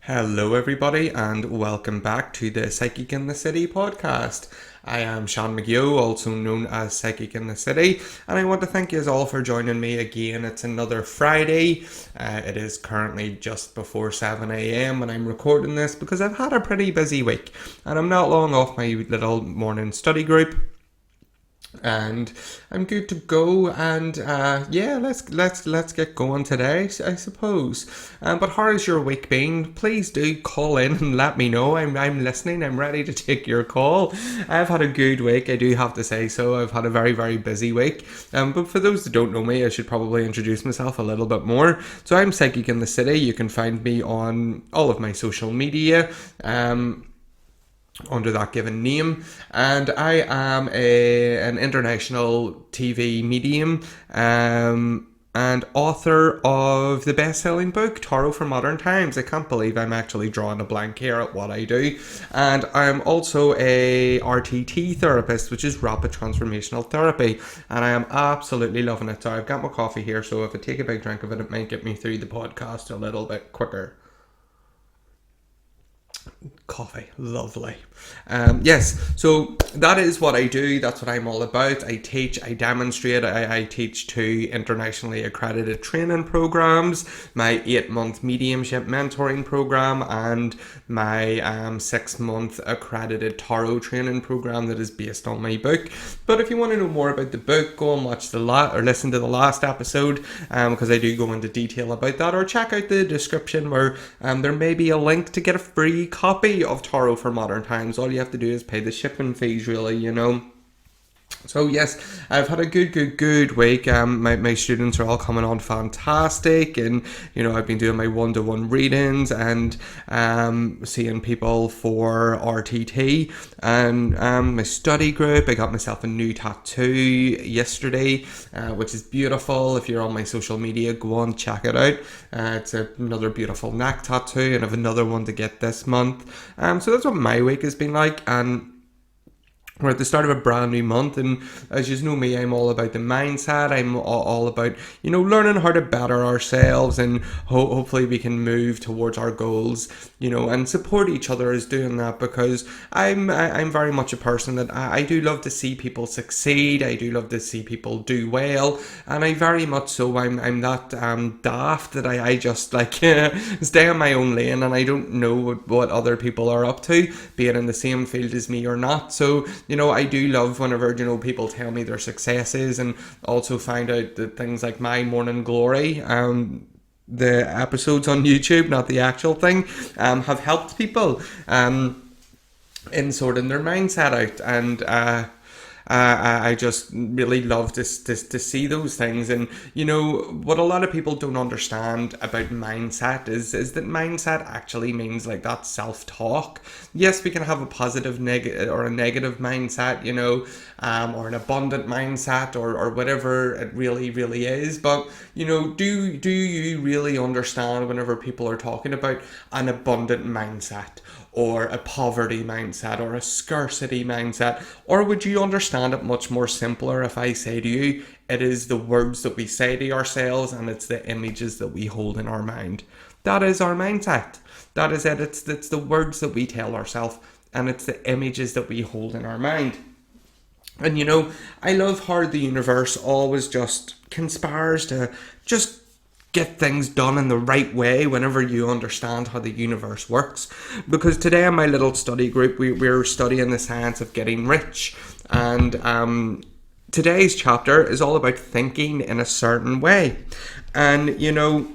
Hello, everybody, and welcome back to the Psychic in the City podcast. I am Sean McGeough, also known as Psychic in the City, and I want to thank you all for joining me again. It's another Friday. It is currently just before 7 a.m. when I'm recording this because I've had a pretty busy week, and I'm not long off my little morning study group. And I'm good to go, and let's get going today, I suppose. But how has your week been? Please do call in and let me know. I'm listening. I'm ready to take your call. I've had a good week, I do have to say so. I've had a very, very busy week. But for those that don't know me, I should probably introduce myself a little bit more. So I'm Psychic in the City. You can find me on all of my social media. Under that given name, and I am an international TV medium and author of the best-selling book Tarot for Modern Times. I can't believe I'm actually drawing a blank here at what I do. And I'm also a RTT therapist, which is rapid transformational therapy, and I am absolutely loving it. So I've got my coffee here, so if I take a big drink of it, it might get me through the podcast a little bit quicker. Coffee, lovely. Yes, so that is what I do. That's what I'm all about. I teach, I demonstrate, I teach 2 internationally accredited training programs, my 8-month mediumship mentoring program, and my 6-month accredited tarot training program that is based on my book. But if you want to know more about the book, go and watch or listen to the last episode, because I do go into detail about that, or check out the description where there may be a link to get a free copy of Tarot for Modern Times. All you have to do is pay the shipping fees, really, you know. So yes, I've had a good week. My students are all coming on fantastic, and you know, I've been doing my one-to-one readings and seeing people for RTT and my study group. I got myself a new tattoo yesterday, which is beautiful. If you're on my social media, go on, check it out. It's another beautiful neck tattoo, and I have another one to get this month. So that's what my week has been like, and we're at the start of a brand new month, and as you know me, I'm all about the mindset. I'm all about, you know, learning how to better ourselves, and hopefully we can move towards our goals, you know, and support each other as doing that, because I'm very much a person that I do love to see people succeed. I do love to see people do well, and I very much so I'm that daft that I just like stay in my own lane, and I don't know what other people are up to, being in the same field as me or not. So you know, I do love whenever, you know, people tell me their successes, and also find out that things like my morning glory, the episodes on YouTube, not the actual thing, have helped people in sorting their mindset out. And I just really love to see those things. And you know, what a lot of people don't understand about mindset is that mindset actually means like that self-talk. Yes, we can have a positive or a negative mindset, you know, or an abundant mindset, or whatever it really is. But you know, do you really understand whenever people are talking about an abundant mindset, or a poverty mindset, or a scarcity mindset? Or would you understand it much more simpler if I say to you, it is the words that we say to ourselves, and it's the images that we hold in our mind? That is our mindset. That is it. It's the words that we tell ourselves, and it's the images that we hold in our mind. And you know, I love how the universe always just conspires to just get things done in the right way whenever you understand how the universe works. Because today in my little study group, we're studying the science of getting rich, and today's chapter is all about thinking in a certain way. And you know,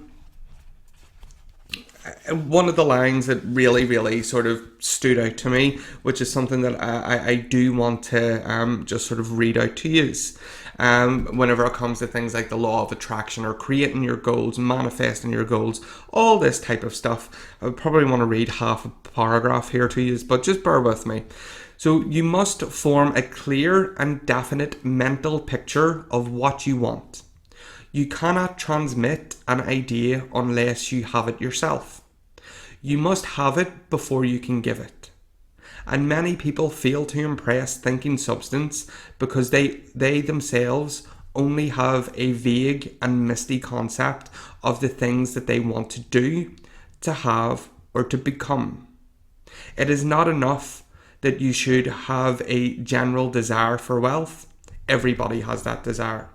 one of the lines that really sort of stood out to me, which is something that I do want to just sort of read out to you, whenever it comes to things like the law of attraction, or creating your goals, manifesting your goals, all this type of stuff. I would probably want to read half a paragraph here to you, but just bear with me. So you must form a clear and definite mental picture of what you want. You cannot transmit an idea unless you have it yourself. You must have it before you can give it. And many people fail to impress thinking substance because they themselves only have a vague and misty concept of the things that they want to do, to have, or to become. It is not enough that you should have a general desire for wealth. Everybody has that desire.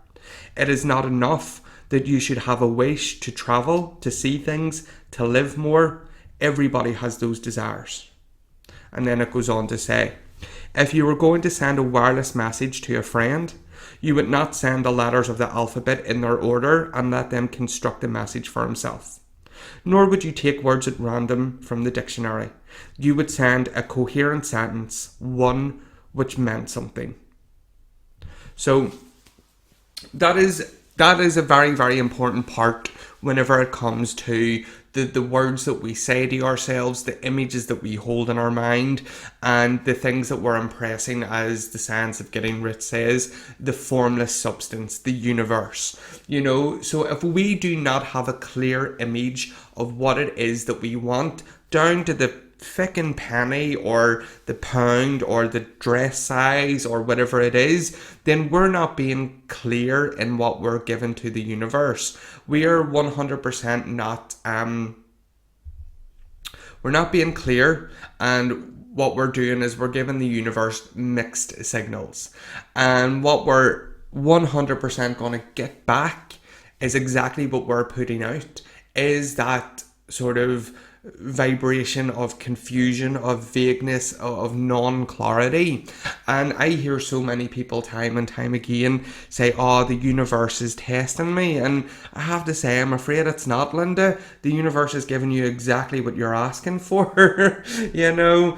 It is not enough that you should have a wish to travel, to see things, to live more. Everybody has those desires. And then it goes on to say, if you were going to send a wireless message to a friend, you would not send the letters of the alphabet in their order and let them construct a message for himself. Nor would you take words at random from the dictionary. You would send a coherent sentence, one which meant something. So that is a very, very important part whenever it comes to the words that we say to ourselves, the images that we hold in our mind, and the things that we're impressing, as the Science of Getting Rich says, the formless substance, the universe. So if we do not have a clear image of what it is that we want, down to the frickin' penny or the pound or the dress size or whatever it is, then we're not being clear in what we're given to the universe. We are 100% not we're not being clear, and what we're doing is we're giving the universe mixed signals, and what we're 100% going to get back is exactly what we're putting out, is that sort of vibration of confusion, of vagueness, of non-clarity. And I hear so many people time and time again say, oh, the universe is testing me. And I have to say, I'm afraid it's not, Linda. The universe is giving you exactly what you're asking for. The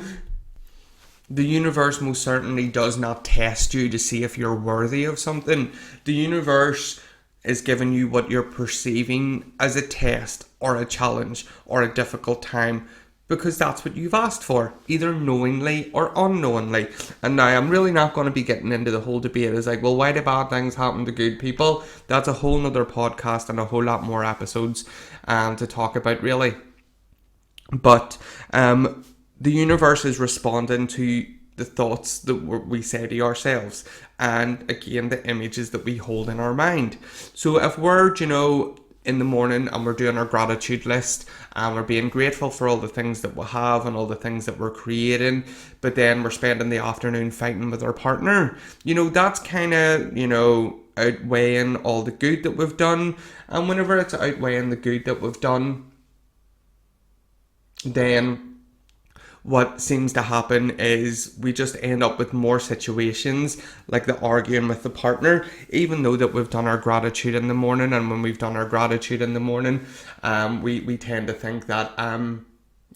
universe most certainly does not test you to see if you're worthy of something. The universe is giving you what you're perceiving as a test or a challenge or a difficult time, because that's what you've asked for, either knowingly or unknowingly. And now I'm really not going to be getting into the whole debate as like, well, why do bad things happen to good people? That's a whole nother podcast and a whole lot more episodes to talk about, really. But the universe is responding to the thoughts that we say to ourselves, and again, the images that we hold in our mind. So if we're, in the morning and we're doing our gratitude list and we're being grateful for all the things that we have and all the things that we're creating, but then we're spending the afternoon fighting with our partner, that's kind of, outweighing all the good that we've done. And whenever it's outweighing the good that we've done, then what seems to happen is we just end up with more situations like the arguing with the partner, even though that we've done our gratitude in the morning. And when we've done our gratitude in the morning, we tend to think that,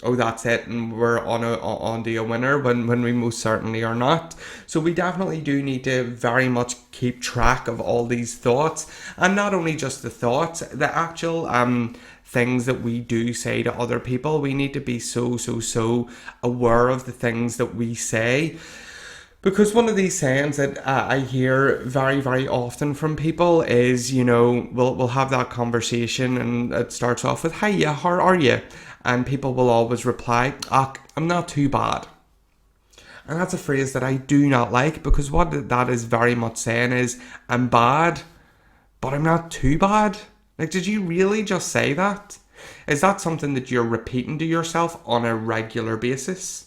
that's it, and we're on to a winner, when we most certainly are not. So we definitely do need to very much keep track of all these thoughts, and not only just the thoughts, the actual things that we do say to other people. We need to be so aware of the things that we say, because one of these sayings that I hear very, very often from people is, we'll have that conversation and it starts off with, hiya, how are you? And people will always reply, I'm not too bad. And that's a phrase that I do not like, because what that is very much saying is, I'm bad, but I'm not too bad. Like, did you really just say that? Is that something that you're repeating to yourself on a regular basis?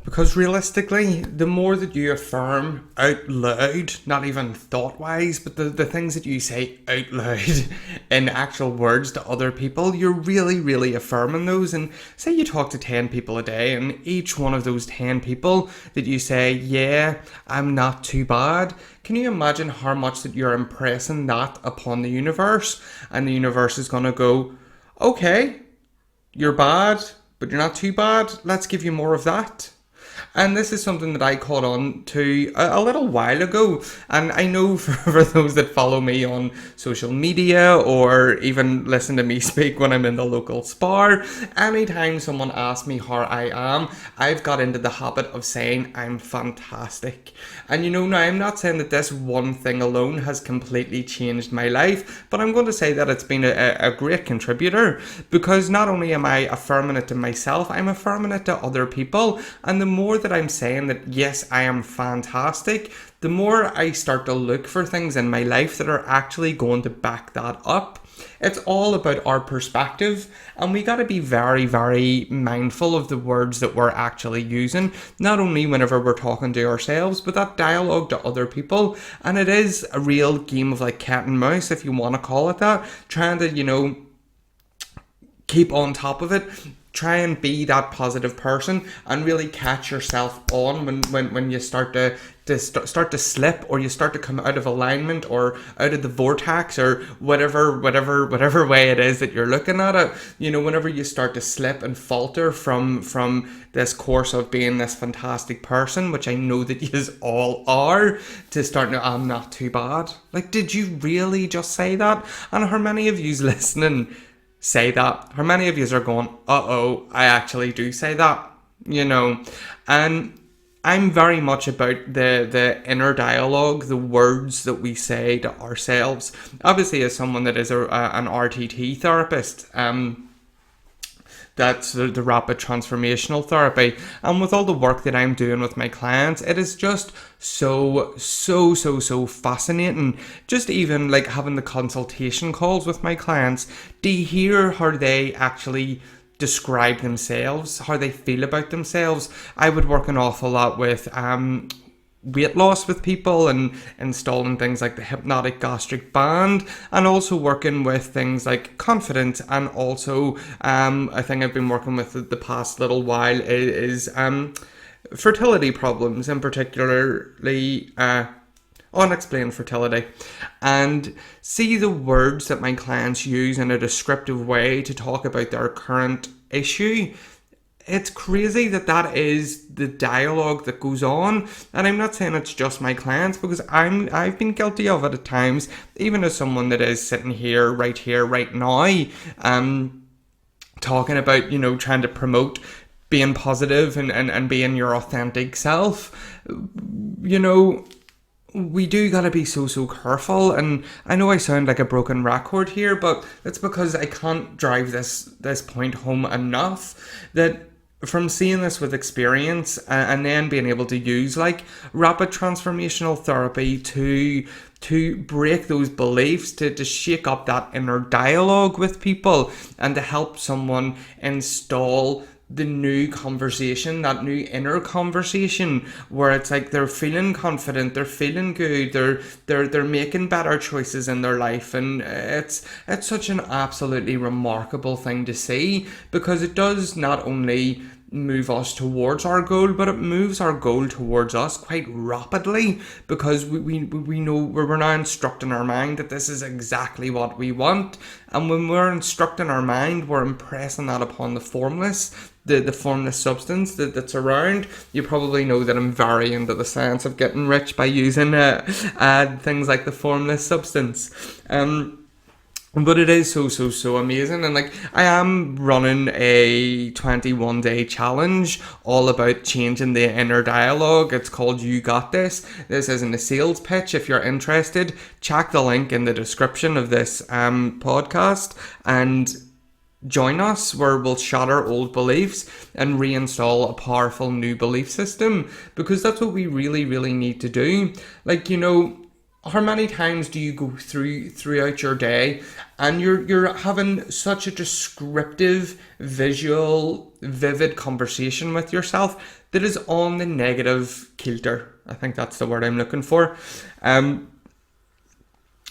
Because realistically, the more that you affirm out loud, not even thought-wise, but the things that you say out loud in actual words to other people, you're really, really affirming those. And say you talk to 10 people a day, and each one of those 10 people that you say, yeah, I'm not too bad, can you imagine how much that you're impressing that upon the universe? And the universe is going to go, okay, you're bad, but you're not too bad. Let's give you more of that. And this is something that I caught on to a little while ago. And I know for those that follow me on social media or even listen to me speak when I'm in the local spar, anytime someone asks me how I am, I've got into the habit of saying I'm fantastic. And now I'm not saying that this one thing alone has completely changed my life, but I'm going to say that it's been a great contributor, because not only am I affirming it to myself, I'm affirming it to other people. And the more more that I'm saying that, yes, I am fantastic, the more I start to look for things in my life that are actually going to back that up. It's all about our perspective, and we got to be very, very mindful of the words that we're actually using, not only whenever we're talking to ourselves, but that dialogue to other people. And it is a real game of like cat and mouse, if you want to call it that, trying to, keep on top of it. Try and be that positive person and really catch yourself on when you start to slip, or you start to come out of alignment or out of the vortex, or whatever way it is that you're looking at it. Whenever you start to slip and falter from this course of being this fantastic person, which I know that you all are, to start to, I'm not too bad. Like, did you really just say that? And how many of yous listening say that? How many of you are going, uh-oh, I actually do say that, And I'm very much about the inner dialogue, the words that we say to ourselves. Obviously, as someone that is an RTT therapist, that's the rapid transformational therapy, and with all the work that I'm doing with my clients, it is just so fascinating. Just even like having the consultation calls with my clients, to hear how they actually describe themselves, how they feel about themselves. I would work an awful lot with weight loss with people, and installing things like the hypnotic gastric band, and also working with things like confidence, and also I think I've been working with the past little while is fertility problems, and particularly unexplained fertility, and see the words that my clients use in a descriptive way to talk about their current issue. It's crazy that is the dialogue that goes on. And I'm not saying it's just my clients, because I've been guilty of it at times, even as someone that is sitting here, right now, talking about, trying to promote being positive and being your authentic self. We do gotta be so careful, and I know I sound like a broken record here, but it's because I can't drive this point home enough, that from seeing this with experience, and then being able to use like rapid transformational therapy to break those beliefs, to shake up that inner dialogue with people, and to help someone install the new conversation, that new inner conversation, where it's like they're feeling confident, they're feeling good, they're making better choices in their life. And it's such an absolutely remarkable thing to see, because it does not only move us towards our goal, but it moves our goal towards us quite rapidly, because we know we're now instructing our mind that this is exactly what we want. And when we're instructing our mind, we're impressing that upon the formless, the formless substance that's around. You probably know that I'm very into the science of getting rich by using things like the formless substance. But it is so amazing. And like, I am running a 21-day challenge all about changing the inner dialogue. It's called You Got This. This isn't a sales pitch. If you're interested, check the link in the description of this podcast and join us, where we'll shatter old beliefs and reinstall a powerful new belief system, because that's what we really need to do. Like, how many times do you go throughout your day and you're having such a descriptive, visual, vivid conversation with yourself that is on the negative kilter? I think that's the word I'm looking for.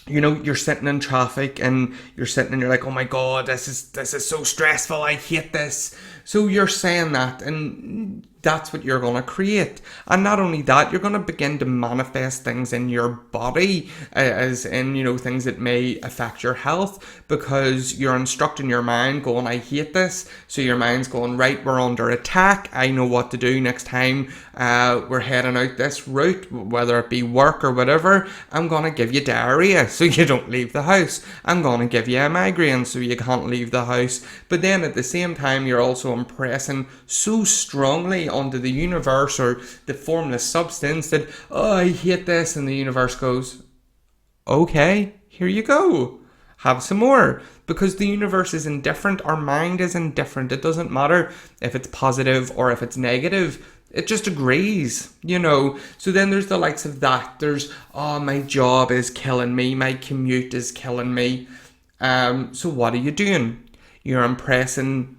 You're sitting in traffic and you're like, oh my God, this is so stressful, I hate this. So you're saying that, and that's what you're going to create. And not only that, you're going to begin to manifest things in your body, as in, things that may affect your health, because you're instructing your mind going, I hate this. So your mind's going, right, we're under attack. I know what to do next time we're heading out this route, whether it be work or whatever. I'm going to give you diarrhea so you don't leave the house. I'm going to give you a migraine so you can't leave the house. But then at the same time, you're also impressing so strongly onto the universe, or the formless substance, that, oh, I hate this. And the universe goes, okay, here you go. Have some more. Because the universe is indifferent. Our mind is indifferent. It doesn't matter if it's positive or if it's negative. It just agrees, you know. So then there's the likes of that. There's, oh, my job is killing me. My commute is killing me. So what are you doing? You're impressing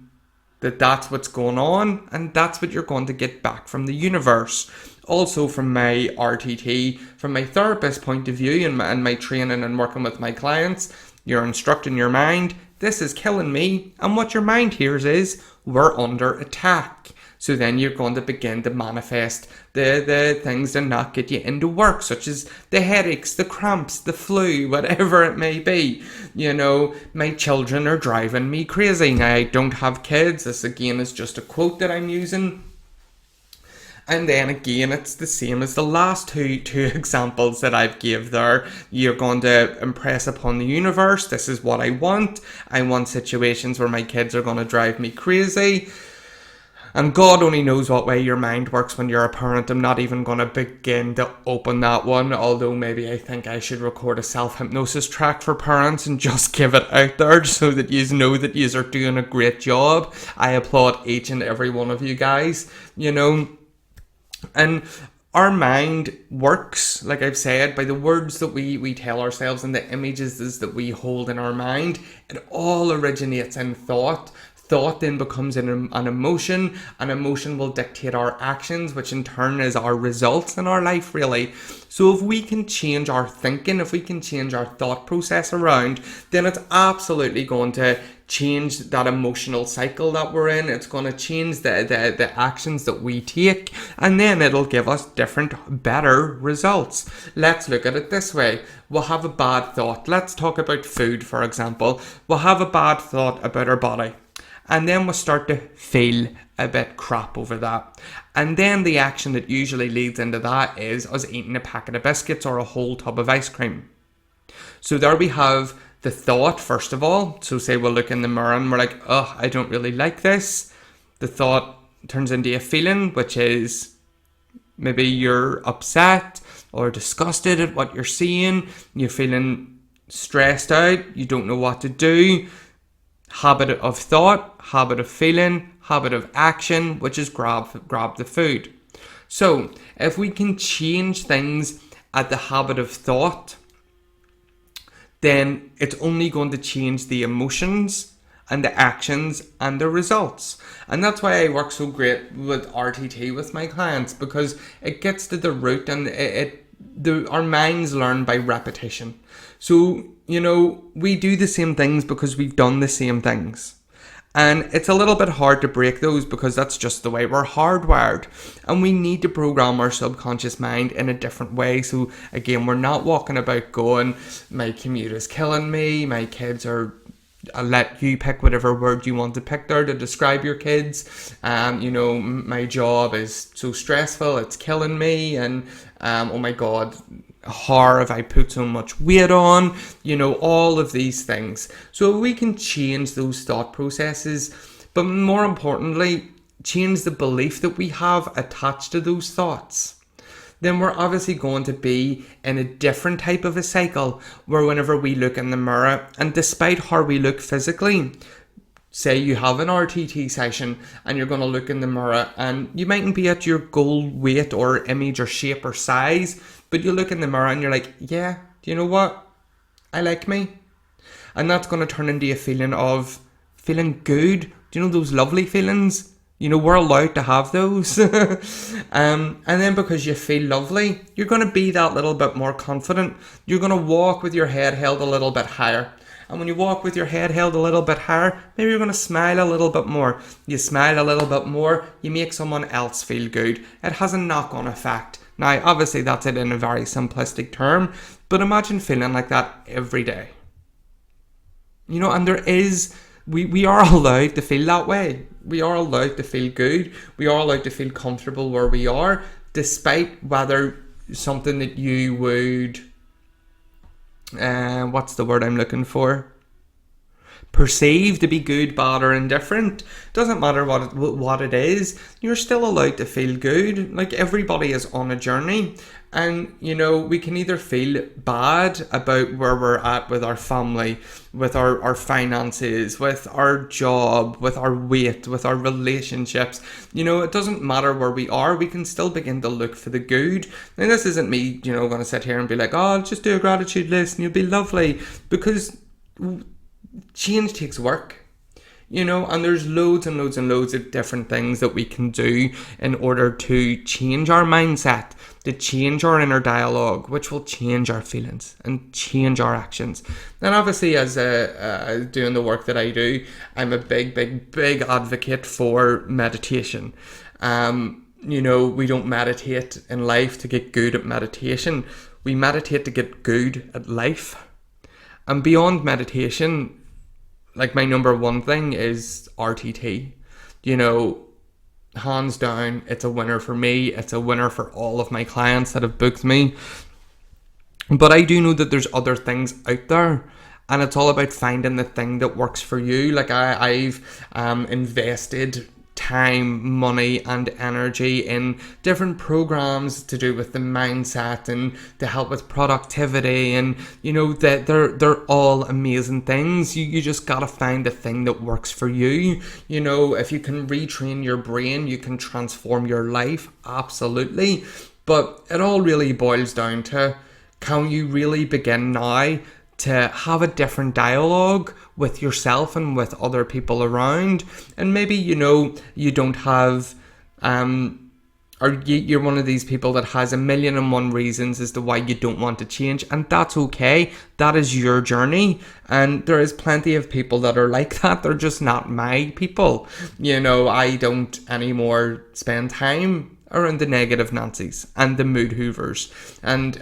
that that's what's going on, and that's what you're going to get back from the universe. Also, from my RTT, from my therapist point of view, and my training and working with my clients, you're instructing your mind, this is killing me, and what your mind hears is, we're under attack. So then you're going to begin to manifest the things that not get you into work, such as the headaches, the cramps, the flu, whatever it may be. You know, my children are driving me crazy. Now, I don't have kids. This again is just a quote that I'm using. And then again, it's the same as the last two examples that I've gave there. You're going to impress upon the universe, this is what I want. I want situations where my kids are going to drive me crazy. And God only knows what way your mind works when you're a parent. I'm not even going to begin to open that one, although maybe I think I should record a self-hypnosis track for parents and just give it out there so that you know that you are doing a great job. I applaud each and every one of you guys, you know. And our mind works, like I've said, by the words that we tell ourselves and the images that we hold in our mind. It all originates in thought. Thought then becomes an emotion. An emotion will dictate our actions, which in turn is our results in our life, really. So if we can change our thinking, if we can change our thought process around, then it's absolutely going to change that emotional cycle that we're in. It's going to change the actions that we take, and then it'll give us different, better results. Let's look at it this way. We'll have a bad thought. Let's talk about food, for example. We'll have a bad thought about our body, and then we'll start to feel a bit crap over that. And then the action that usually leads into that is us eating a packet of biscuits or a whole tub of ice cream. So there we have the thought, first of all. So say we'll look in the mirror and we're like, oh, I don't really like this. The thought turns into a feeling, which is maybe you're upset or disgusted at what you're seeing. You're feeling stressed out. You don't know what to do. Habit of thought, habit of feeling, habit of action, which is grab the food. So if we can change things at the habit of thought, then it's only going to change the emotions and the actions and the results. And that's why I work so great with RTT with my clients, because it gets to the root, and our minds learn by repetition. So, you know, we do the same things because we've done the same things. And it's a little bit hard to break those because that's just the way we're hardwired. And we need to program our subconscious mind in a different way. So again, we're not walking about going, my commute is killing me, my kids are... I'll let you pick whatever word you want to pick there to describe your kids. You know, my job is so stressful, it's killing me, and oh my God, how have I put so much weight on? You know, all of these things. So we can change those thought processes, but more importantly, change the belief that we have attached to those thoughts. Then we're obviously going to be in a different type of a cycle where whenever we look in the mirror, and despite how we look physically, say you have an RTT session and you're going to look in the mirror and you mightn't be at your goal weight or image or shape or size, but you look in the mirror and you're like, yeah, do you know what? I like me. And that's going to turn into a feeling of feeling good. Do you know those lovely feelings? You know, we're allowed to have those. And then because you feel lovely, you're going to be that little bit more confident. You're going to walk with your head held a little bit higher. And when you walk with your head held a little bit higher, maybe you're going to smile a little bit more. You smile a little bit more, you make someone else feel good. It has a knock-on effect. Now, obviously, that's it in a very simplistic term, but imagine feeling like that every day. You know, and there is... We are allowed to feel that way. We are allowed to feel good. We are allowed to feel comfortable where we are, despite whether something that you would... what's the word I'm looking for? perceived to be good, bad, or indifferent. Doesn't matter what it is, you're still allowed to feel good. Like, everybody is on a journey, and we can either feel bad about where we're at with our family, with our finances, with our job, with our weight, with our relationships. It doesn't matter where we are, we can still begin to look for the good. And this isn't me going to sit here and be like, oh, just do a gratitude list and you'll be lovely, because change takes work. And there's loads and loads and loads of different things that we can do in order to change our mindset, to change our inner dialogue, which will change our feelings and change our actions. And obviously, as doing the work that I do, I'm a big advocate for meditation. We don't meditate in life to get good at meditation. We meditate to get good at life. And beyond meditation, like, my number one thing is RTT. Hands down, it's a winner for me. It's a winner for all of my clients that have booked me. But I do know that there's other things out there, and it's all about finding the thing that works for you. Like, I've invested time, money, and energy in different programs to do with the mindset and to help with productivity, and that they're all amazing things. You just gotta find the thing that works for you. If you can retrain your brain, you can transform your life, absolutely. But it all really boils down to, can you really begin now to have a different dialogue with yourself and with other people around? And maybe you don't have or you're one of these people that has 1,000,001 reasons as to why you don't want to change, and that's okay. That is your journey, and there is plenty of people that are like that. They're just not my people. I don't anymore spend time around the negative Nancy's and the mood hoovers. And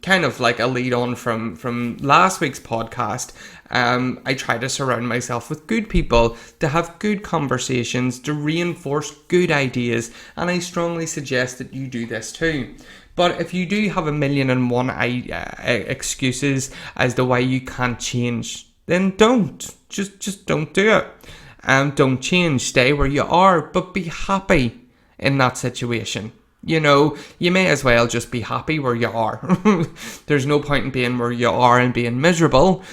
kind of like a lead on from last week's podcast, I try to surround myself with good people, to have good conversations, to reinforce good ideas, and I strongly suggest that you do this too. But if you do have 1,000,001 excuses as to why you can't change, then don't. Just don't do it. Don't change. Stay where you are, but be happy in that situation. You may as well just be happy where you are. There's no point in being where you are and being miserable,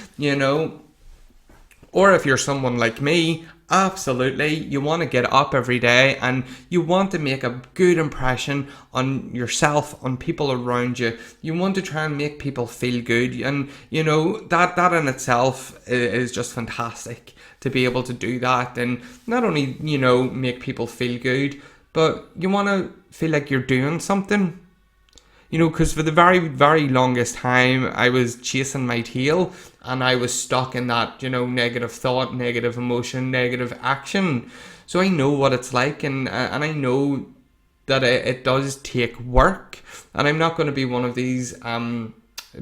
Or if you're someone like me, absolutely, you want to get up every day and you want to make a good impression on yourself, on people around you. You want to try and make people feel good, and that in itself is just fantastic, to be able to do that, and not only make people feel good, but you want to feel like you're doing something. Because for the very, very longest time, I was chasing my tail, and I was stuck in that, negative thought, negative emotion, negative action. So I know what it's like, and I know that it does take work. And I'm not going to be one of these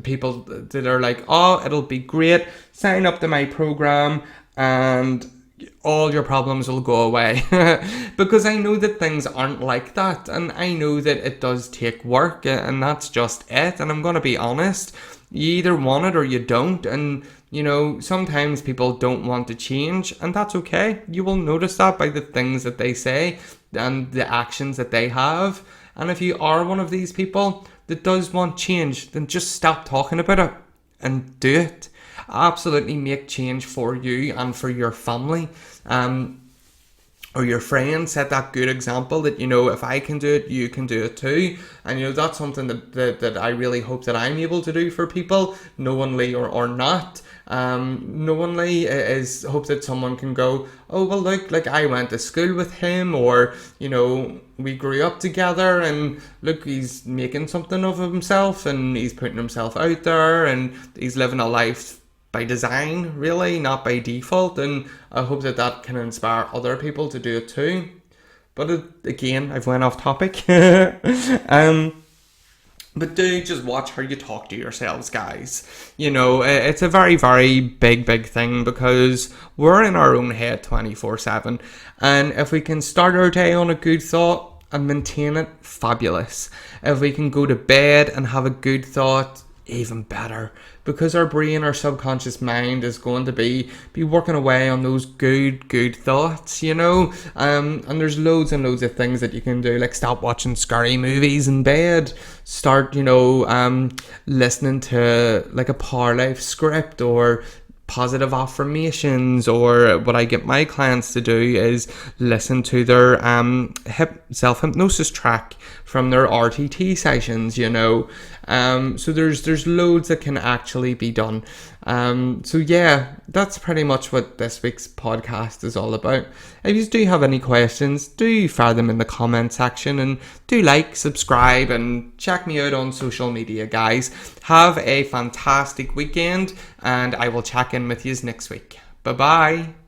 people that are like, oh, it'll be great, sign up to my program, and all your problems will go away. Because I know that things aren't like that, and I know that it does take work, and that's just it. And I'm going to be honest, you either want it or you don't, and sometimes people don't want to change, and that's okay. You will notice that by the things that they say and the actions that they have. And if you are one of these people that does want change, then just stop talking about it and do it. Absolutely make change for you and for your family, or your friends. Set that good example that if I can do it, you can do it too. And that's something that I really hope that I'm able to do for people, knowingly or not. Knowingly is hope that someone can go, oh well, look, like I went to school with him, or we grew up together, and look, he's making something of himself, and he's putting himself out there, and he's living a life by design, really, not by default. And I hope that can inspire other people to do it too. But again, I've went off topic. But do just watch how you talk to yourselves, guys. It's a very, very big thing, because we're in our own head 24/7. And if we can start our day on a good thought and maintain it, fabulous. If we can go to bed and have a good thought, even better, because our brain, our subconscious mind, is going to be working away on those good thoughts, you know. And there's loads and loads of things that you can do, like stop watching scary movies in bed, start, you know, listening to like a Power Life script or positive affirmations, or what I get my clients to do is listen to their self-hypnosis track from their RTT sessions, you know. So there's loads that can actually be done. So yeah, that's pretty much what this week's podcast is all about. If you do have any questions, do fire them in the comment section, and do like, subscribe, and check me out on social media, guys. Have a fantastic weekend, and I will check in with you next week. Bye bye.